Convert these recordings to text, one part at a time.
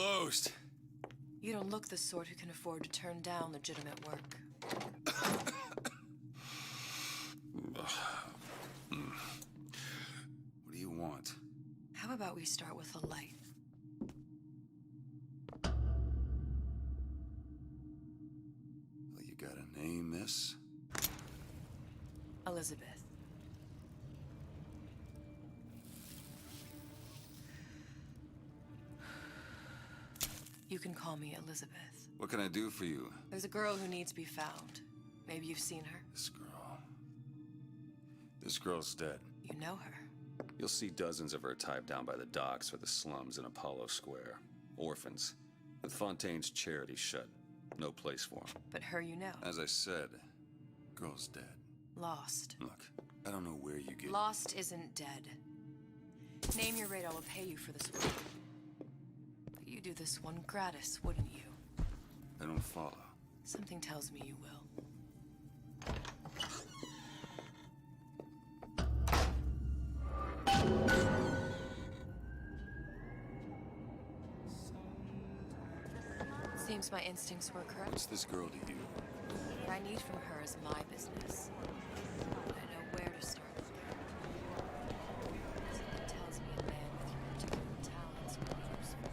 closed. You don't look the sort who can afford to turn down legitimate work. What do you want? How about we start with a light? Well, you got a name, miss? Elizabeth. You can call me Elizabeth. What can I do for you? There's a girl who needs to be found. Maybe you've seen her. This girl. This girl's dead. You know her. You'll see dozens of her tied down by the docks or the slums in Apollo Square. Orphans. With Fontaine's charity shut. No place for them. But her you know. As I said, girl's dead. Lost. Look, I don't know where you get... Lost isn't dead. Name your rate, I will pay you for this work. But you do this one gratis, wouldn't you? I don't follow. Something tells me you will. Seems my instincts were correct. What's this girl to you? What I need from her is my business. I know where to start with her. Something tells me a man with your particular talents will be useful.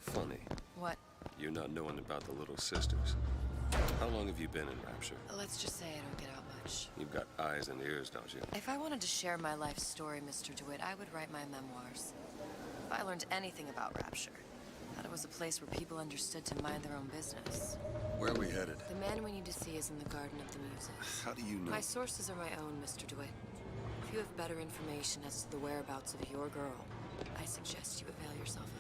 Funny. What? You're not knowing about the Little Sisters. How long have you been in Rapture? Let's just say I don't get out much. You've got eyes and ears, don't you? If I wanted to share my life story, Mr. DeWitt, I would write my memoirs. If I learned anything about Rapture, that it was a place where people understood to mind their own business. Where are we headed? The man we need to see is in the Garden of the Muses. How do you know? My sources are my own, Mr. DeWitt. If you have better information as to the whereabouts of your girl, I suggest you avail yourself of it.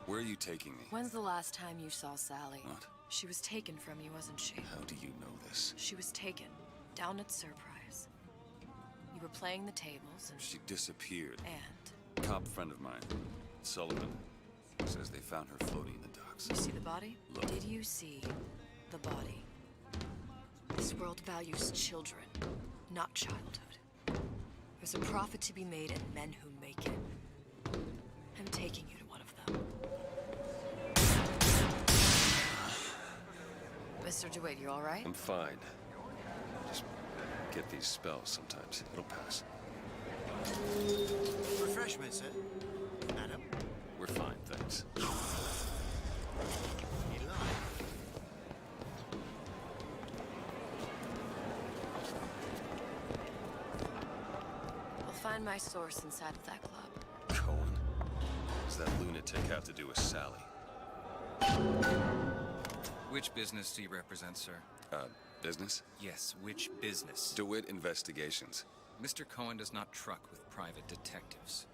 Where are you taking me? When's the last time you saw Sally? What? She was taken from you, wasn't she? How do you know this? She was taken, down at Surprise. You were playing the tables and... She disappeared. And? Cop friend of mine, Sullivan, says they found her floating in the docks. You see the body? Look. Did you see the body? This world values children, not childhood. There's a profit to be made in men who make it. I'm taking you to one of them. Mr. DeWitt, you all right? I'm fine. Just get these spells sometimes. It'll pass. Refreshment, sir. Madam? We're fine, thanks. You lie. I'll find my source inside of that club. Cohen? What does that lunatic have to do with Sally? Which business do you represent, sir? Business? Yes, which business? DeWitt Investigations. Mr. Cohen does not truck with private detectives.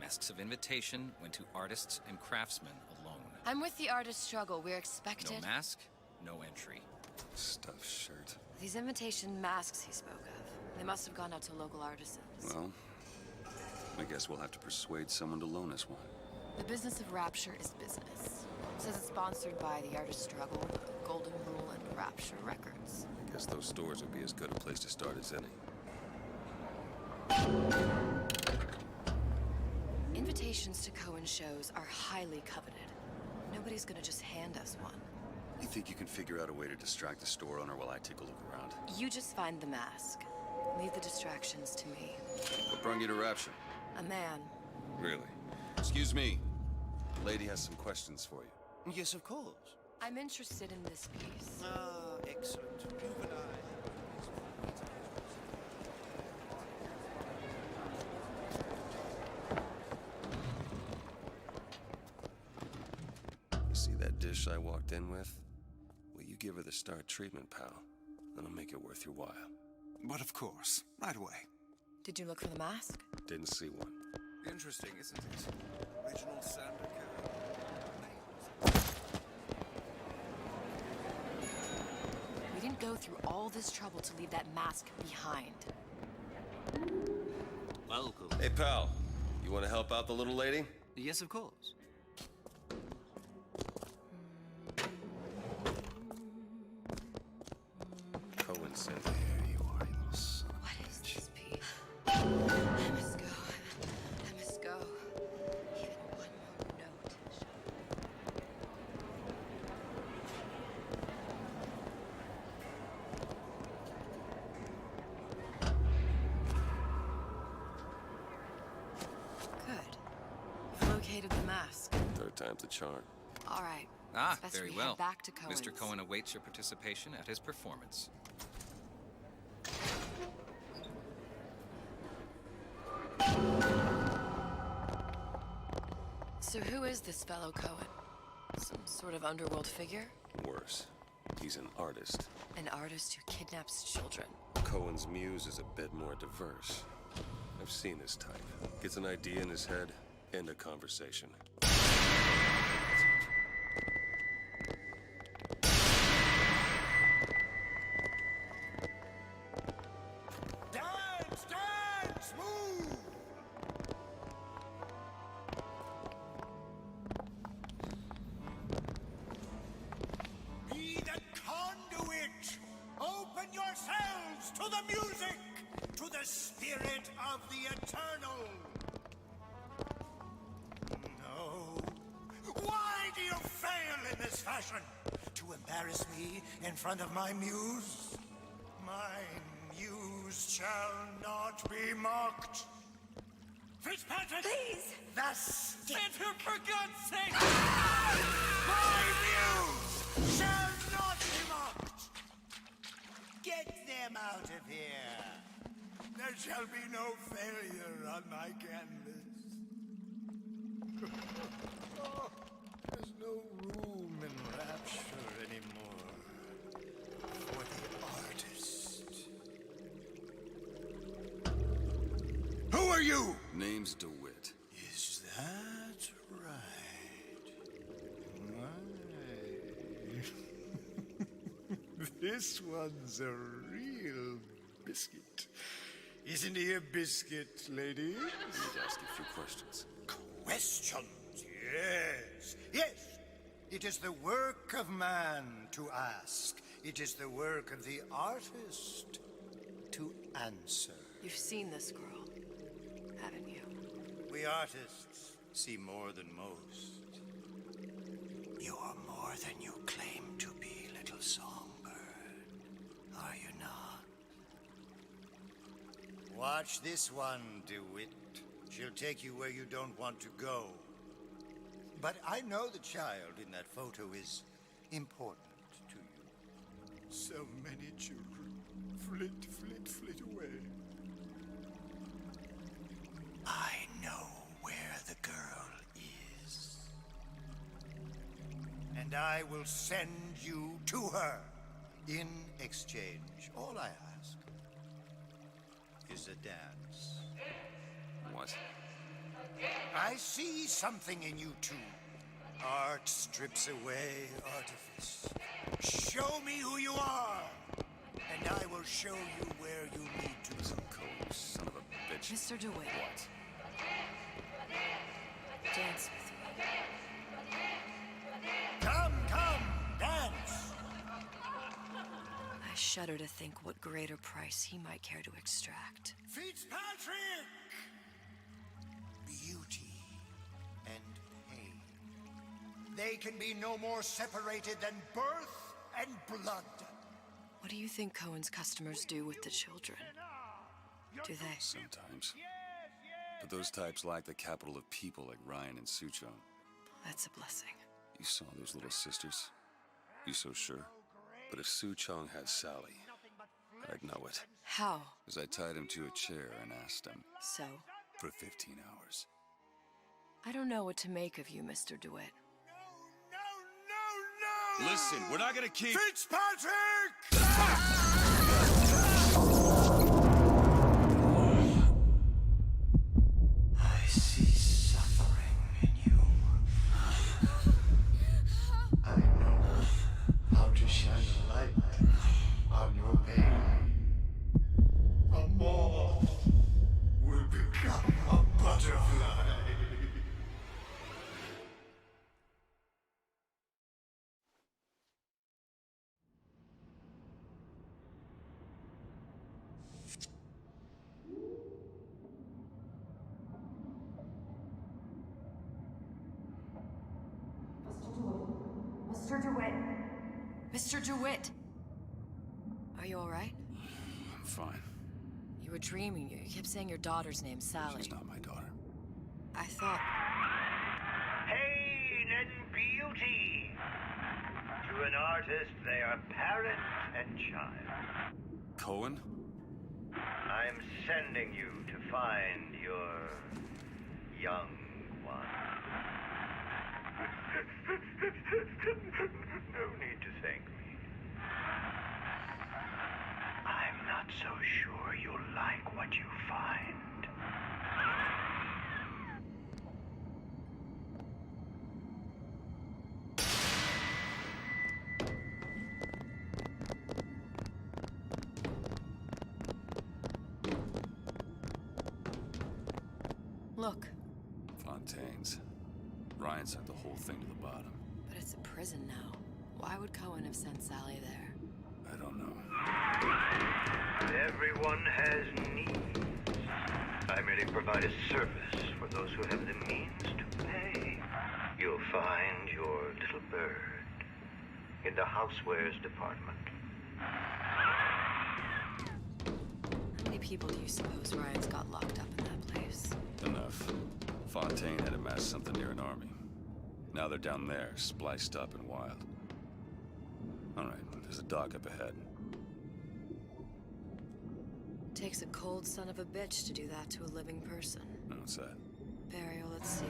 Masks of invitation went to artists and craftsmen alone. I'm with the artist struggle. We're expected. No mask, no entry. Stuffed shirt. These invitation masks he spoke of, they must have gone out to local artisans. Well, I guess we'll have to persuade someone to loan us one. The business of Rapture is business. It says it's sponsored by the Artist Struggle, Golden Rule, and Rapture Records. I guess those stores would be as good a place to start as any. Invitations to Cohen shows are highly coveted. Nobody's gonna just hand us one. You think you can figure out a way to distract the store owner while I take a look around? You just find the mask. Leave the distractions to me. What brought you to Rapture? A man. Really? Excuse me. The lady has some questions for you. Yes, of course. I'm interested in this piece. Ah, excellent. Juvenile. You see that dish I walked in with? Will you give her the star treatment, pal? That'll make it worth your while. But of course, right away. Did you look for the mask? Didn't see one. Interesting, isn't it? Original Sander We didn't go through all this trouble to leave that mask behind. local. Hey, pal. You want to help out the little lady? Yes, of course. Cohen said There you are, you little son of a What is bitch. this, Pete? I must go. I must go. Even one more note. Good. You've located the mask. third time's the charm. All right. Ah, It's best very we well. head back to Cohen's. Mr. Cohen awaits your participation at his performance. So who is this fellow Cohen? Some sort of underworld figure? Worse. He's an artist. An artist who kidnaps children. Cohen's muse is a bit more diverse. I've seen this type. Gets an idea in his head, end a conversation. Dance! Dance! Move! Be the conduit! Open yourselves to the music! To the spirit of the eternal! No. Why do you fail in this fashion? To embarrass me in front of my muse? My muse shall not be mocked. Fitzpatrick! Please! Thus, Enter, for God's sake! my muse shall not be mocked. Get them out of here. There shall be no failure on my canvas. Oh, there's no room in rapture anymore for the artist. Who are you? Name's DeWitt. Is that right? My. This one's a real biscuit. Isn't he a biscuit, lady? Need to ask you a few questions. Questions, yes. Yes. It is the work of man to ask. It is the work of the artist to answer. You've seen this girl, haven't you? We artists see more than most. You are more than you claim to be, little songbird. Are you not? Watch this one, DeWitt. She'll take you where you don't want to go. But I know the child in that photo is important to you. So many children flit away. I know where the girl is. And I will send you to her. In exchange, all I ask is a dance. What? I see something in you two. Art strips away artifice. Show me who you are, and I will show you where you need to Listen, go. Cohen, you son of a bitch. Mr. DeWitt, What? dance with me. Come, dance! I shudder to think what greater price he might care to extract. Fitzpatrick! Beauty and pain. They can be no more separated than birth and blood. What do you think Cohen's customers do with the children? Do they? Sometimes. But those types lack the capital of people like Ryan and Suchong. That's a blessing. You saw those little sisters? You so sure? But if Suchong had Sally, I'd know it. How? As I tied him to a chair and asked him So? for 15 hours. I don't know what to make of you, Mr. DeWitt. No! Listen, we're not gonna keep... Fitzpatrick! I see suffering in you. I know how to shine a light on your pain. A moth will become Mr. DeWitt! Are you alright? I'm fine. You were dreaming. You kept saying your daughter's name, Sally. She's not my daughter. I thought... Pain and beauty. To an artist, they are parent and child. Cohen? I'm sending you to find your young one. No need to thank me. I'm not so sure you'll like what you find. Look, Fontaine's. Ryan sent the whole thing to the bottom. but it's a prison now. Why would Cohen have sent Sally there? I don't know. Everyone has needs. I merely provide a service for those who have the means to pay. You'll find your little bird in the housewares department. How many people do you suppose Ryan's got locked up in that place? Enough. Fontaine had amassed something near an army. Now they're down there, spliced up and wild. All right, there's a dock up ahead. Takes a cold son of a bitch to do that to a living person. No, what's that? Burial, let's see.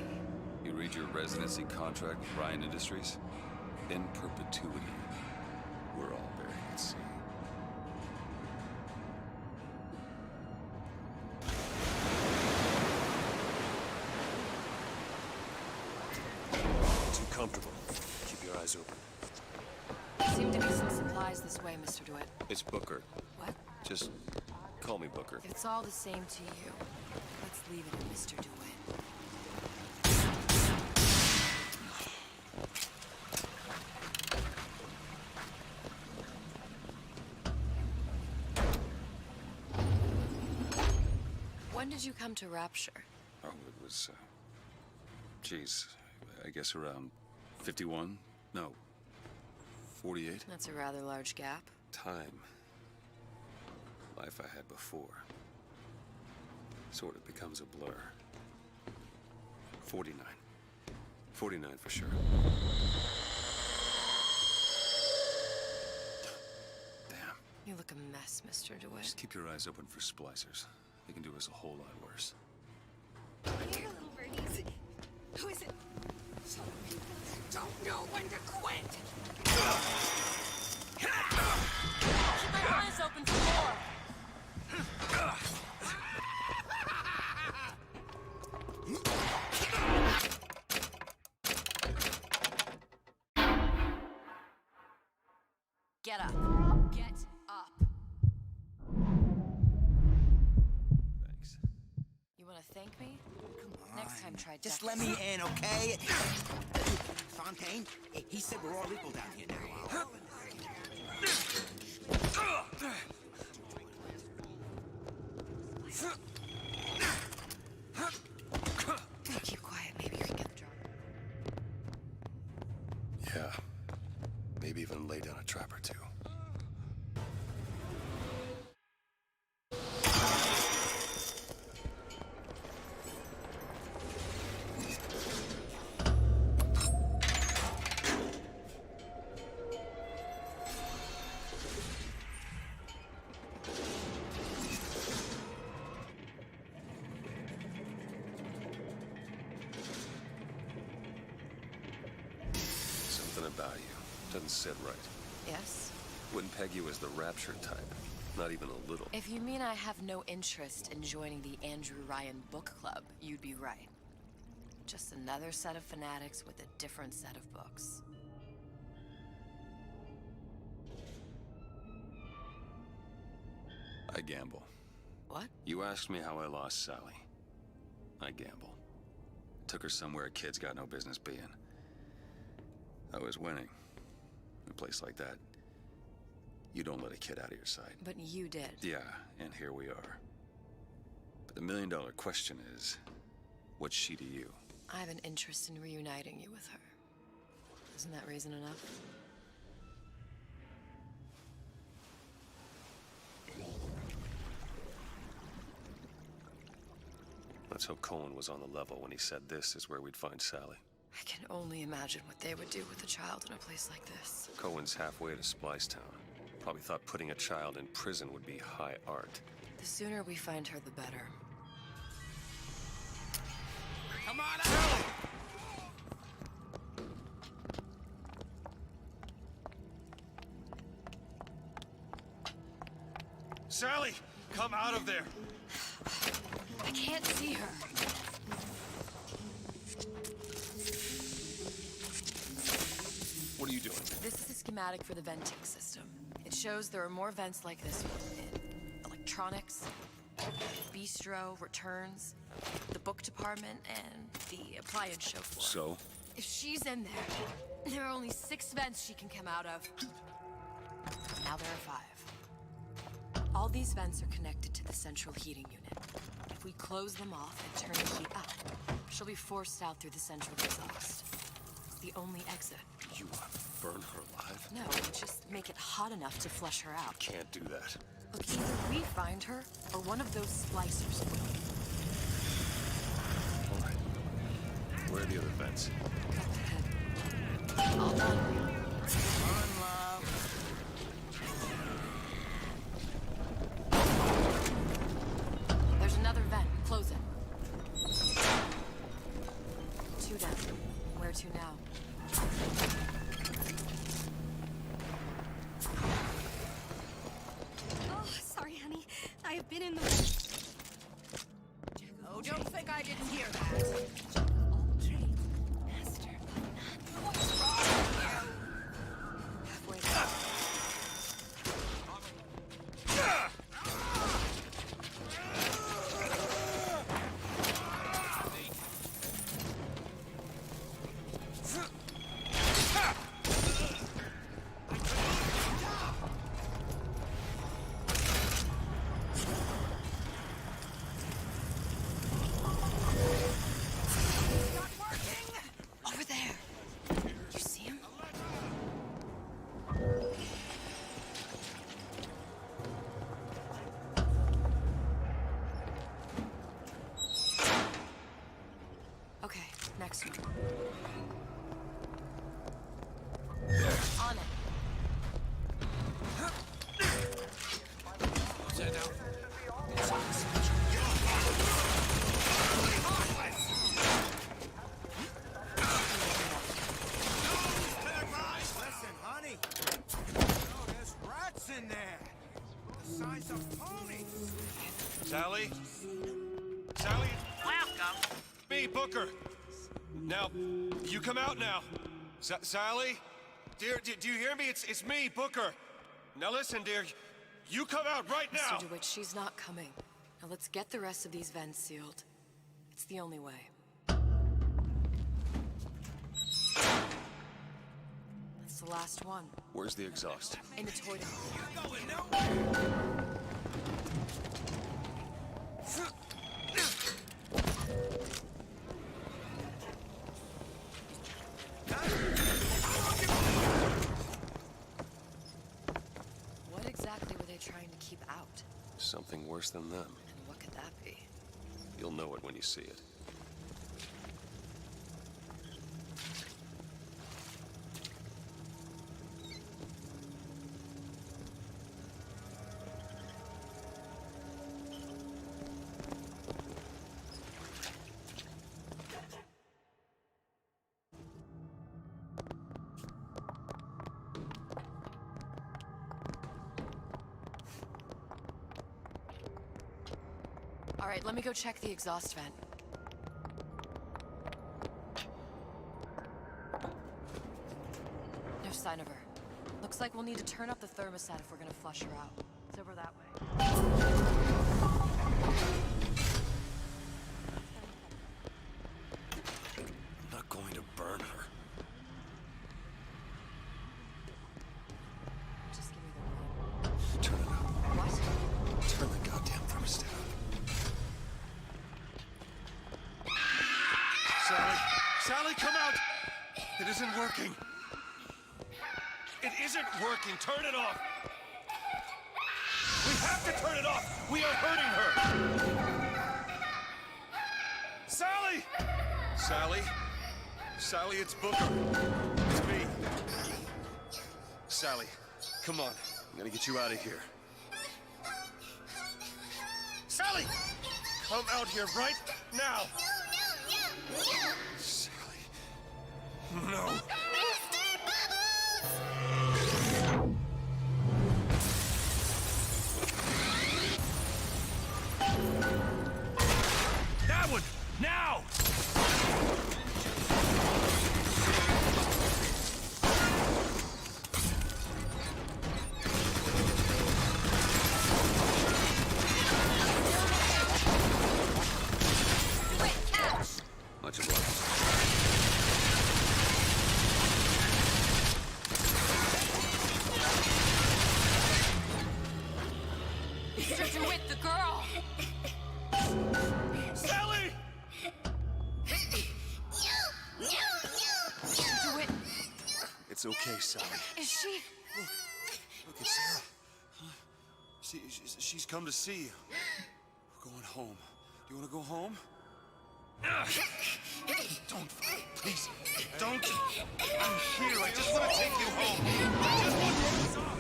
You read your residency contract with Ryan Industries? In perpetuity, we're all buried at sea. Too comfortable. Keep your eyes open. Seem to be some supplies this way, Mr. DeWitt. It's Booker. What? Just call me Booker. If it's all the same to you, let's leave it at Mr. DeWitt. When did you come to Rapture? Oh, it was, geez, I guess around 51? No, 48? That's a rather large gap. Time. Life I had before. Sort of becomes a blur. 49. 49 for sure. Damn. You look a mess, Mr. DeWitt. Just keep your eyes open for splicers. They can do us a whole lot worse. Here, little birdies. Who is it? Some people don't know when to quit. Keep my eyes open for more. Get up. Get up. Thanks. You want to thank me? Next time, try Just Jack. let me in, okay? Fontaine, he said we're all equal down here now. Keep quiet. Maybe you can get the job. Yeah. Maybe even lay down a trap or two. Something about you doesn't sit right. Yes? Wouldn't peg you as the Rapture type. Not even a little. If you mean I have no interest in joining the Andrew Ryan Book Club, you'd be right. Just another set of fanatics with a different set of books. I gamble. What? You asked me how I lost Sally. I gamble. Took her somewhere kids got no business being. I was winning. In a place like that, you don't let a kid out of your sight. But you did. Yeah, and here we are. But the million-dollar question is, what's she to you? I have an interest in reuniting you with her. Isn't that reason enough? Let's hope Cohen was on the level when he said this is where we'd find Sally. I can only imagine what they would do with a child in a place like this. Cohen's halfway to Splicetown. Probably thought putting a child in prison would be high art. The sooner we find her, the better. Come on out! Sally! Come out of there! I can't see her. What are you doing? This is a schematic for the venting system. It shows there are more vents like this one in electronics, bistro, returns, the book department, and the appliance show floor. So? If she's in there are only 6 vents she can come out of. Now there are 5. All these vents are connected to the central heating unit. If we close them off and turn the heat up, she'll be forced out through the central exhaust. It's the only exit. You want to burn her alive? No, just make it hot enough to flush her out. Can't do that. Look, either we find her, or one of those splicers will. All right. Where are the other vents? Up ahead. All done. Run, love. There's another vent. Close it. 2 down. Where to now? Oh, sorry, honey. I have been in the... Oh, don't think I didn't hear that. Master. Halfway there. Over there. You see him? Okay, next one. On it. Listen, honey. Oh, there's rats in there. The size of ponies. Sally? Sally? Welcome. Me, Booker. Now, you come out now. Sally? Dear, do you hear me? It's me, Booker. Now listen, dear. You come out right now! Mr. DeWitt, she's not coming. Now let's get the rest of these vents sealed. It's the only way. That's the last one. Where's the exhaust? In the toilet. You're going nowhere. What exactly were they trying to keep out? Something worse than them. And what could that be? You'll know it when you see it. All right, let me go check the exhaust vent. No sign of her. Looks like we'll need to turn up the thermostat if we're gonna flush her out. It's over that way. I'm not going to burn her. Just give me the remote. Turn it up. What? Turn the goddamn thermostat up. Sally! Sally, come out! It isn't working. It isn't working. Turn it off. We have to turn it off. We are hurting her. Sally? Sally, it's Booker. It's me. Sally, come on. I'm gonna get you out of here. Sally! Come out here right now! Sally. No. That one! Now! Much obliged. Mr. DeWitt, the girl! Sally! Mr. DeWitt, It's okay, Sally. is she? Look, it's Sarah. She's come to see you. We're going home. Do you want to go home? Don't, please, don't. I'm here. I just want to take you home. I just want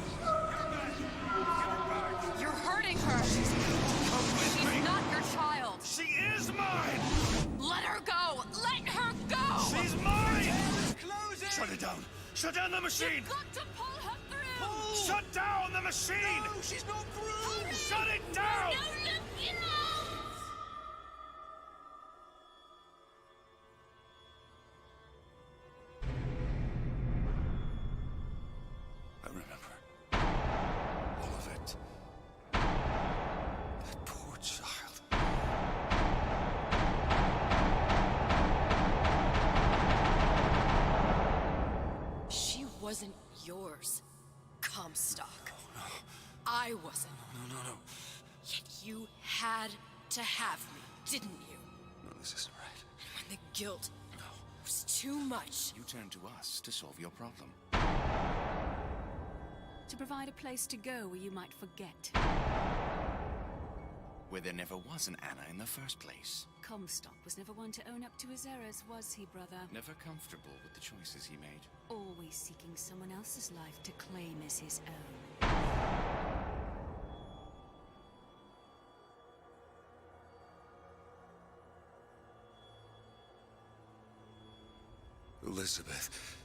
to... You're hurting her. Come with She's me. not your child. She is mine. Let her go. Let her go. She's mine. Shut it down. Shut down the machine. You've got to pull her through. Shut down the machine. No, she's not through! Shut it down. I remember all of it. That poor child. She wasn't yours, Comstock. I wasn't. No. Yet you had to have me, didn't you? No, this isn't right. And when the guilt was too much, You turn to us to solve your problem. To provide a place to go where you might forget. Where there never was an Anna in the first place. Comstock was never one to own up to his errors, was he, brother? Never comfortable with the choices he made. Always seeking someone else's life to claim as his own. Elizabeth.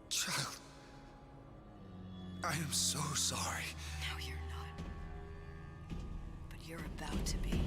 Child. I am so sorry. now you're not. But you're about to be.